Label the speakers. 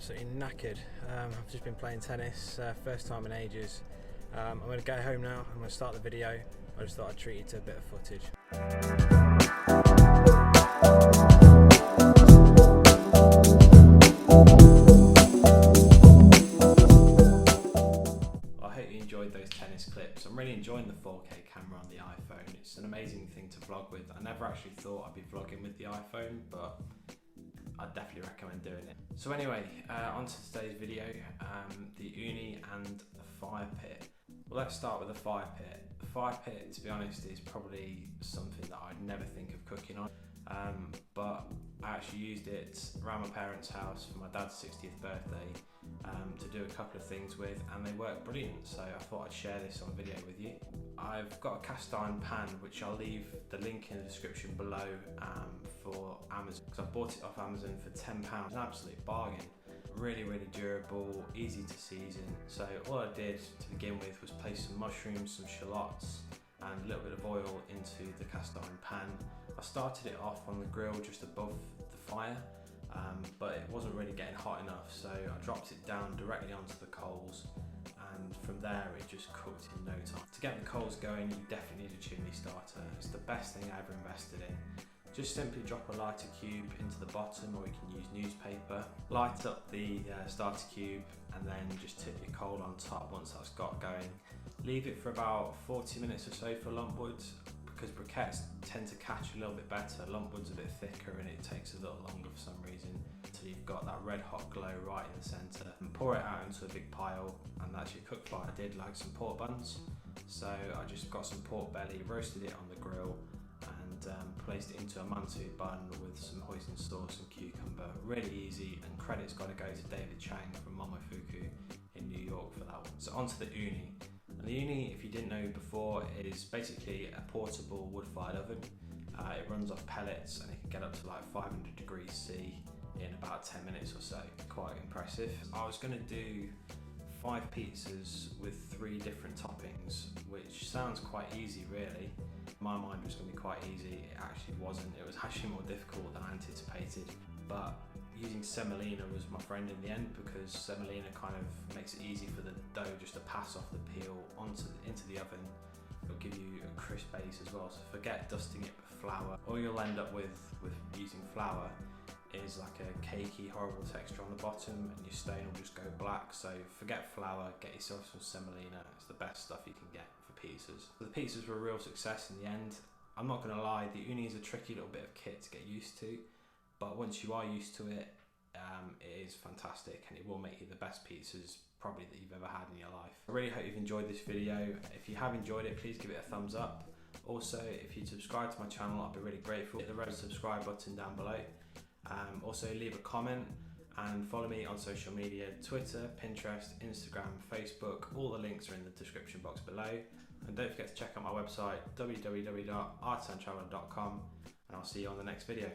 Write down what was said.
Speaker 1: absolutely knackered. I've just been playing tennis, first time in ages. I'm going to go home now, I'm going to start the video. I just thought I'd treat you to a bit of footage. I hope you enjoyed those tennis clips. I'm really enjoying the 4K camera on the iPhone. It's an amazing thing to vlog with. I never actually thought I'd be vlogging with the iPhone, but I'd definitely recommend doing it. So anyway, on to today's video, the Uuni and the FIREPIT. Well, let's start with the FIREPIT. The FIREPIT, to be honest, is probably something that I'd never think of cooking on, but I actually used it around my parents' house for my dad's 60th birthday to do a couple of things with, and they work brilliant, so I thought I'd share this on video with you. I've got a cast iron pan, which I'll leave the link in the description below for Amazon, because I bought it off Amazon for £10, an absolute bargain. Really durable, easy to season. So all I did to begin with was place some mushrooms, some shallots and a little bit of oil into the cast iron pan. I started it off on the grill just above the fire, but it wasn't really getting hot enough, so I dropped it down directly onto the coals, and from there it just cooked in no time. To get the coals going, you definitely need a chimney starter. It's the best thing I ever invested in. Just simply drop a lighter cube into the bottom, or you can use newspaper. Light up the starter cube and then just tip your coal on top once that's got going. Leave it for about 40 minutes or so for lumpwoods, because briquettes tend to catch a little bit better. Lumpwood's a bit thicker and it takes a little longer for some reason until you've got that red hot glow right in the centre. And pour it out into a big pile, and that's your cook fire. I did like some pork buns, so I just got some pork belly, roasted it on the grill, and placed it into a mantou bun with some hoisin sauce and cucumber. Really easy, and credit's got to go to David Chang from Momofuku in New York for that one. So onto the Uuni. And the Uuni, if you didn't know before, is basically a portable wood-fired oven. It runs off pellets and it can get up to like 500 degrees C in about 10 minutes or so. Quite impressive. I was going to do 5 pizzas with 3 different toppings, which sounds quite easy really. My mind was going to be quite easy. It actually wasn't. It was actually more difficult than I anticipated. But using semolina was my friend in the end, because semolina kind of makes it easy for the dough just to pass off the peel into the oven. It'll give you a crisp base as well, so forget dusting it with flour. All you'll end up with using flour is like a cakey, horrible texture on the bottom, and your stone will just go black. So forget flour, get yourself some semolina. It's the best stuff you can get for pizzas. The pizzas were a real success in the end. I'm not going to lie, the Uuni is a tricky little bit of kit to get used to, but once you are used to it, it is fantastic, and it will make you the best pizzas probably that you've ever had in your life. I really hope you've enjoyed this video. If you have enjoyed it, please give it a thumbs up. Also, if you'd subscribe to my channel, I'd be really grateful. Hit the red subscribe button down below. Also leave a comment and follow me on social media: Twitter, Pinterest, Instagram, Facebook. All the links are in the description box below. And don't forget to check out my website, www.artsandtraveler.com, and I'll see you on the next video.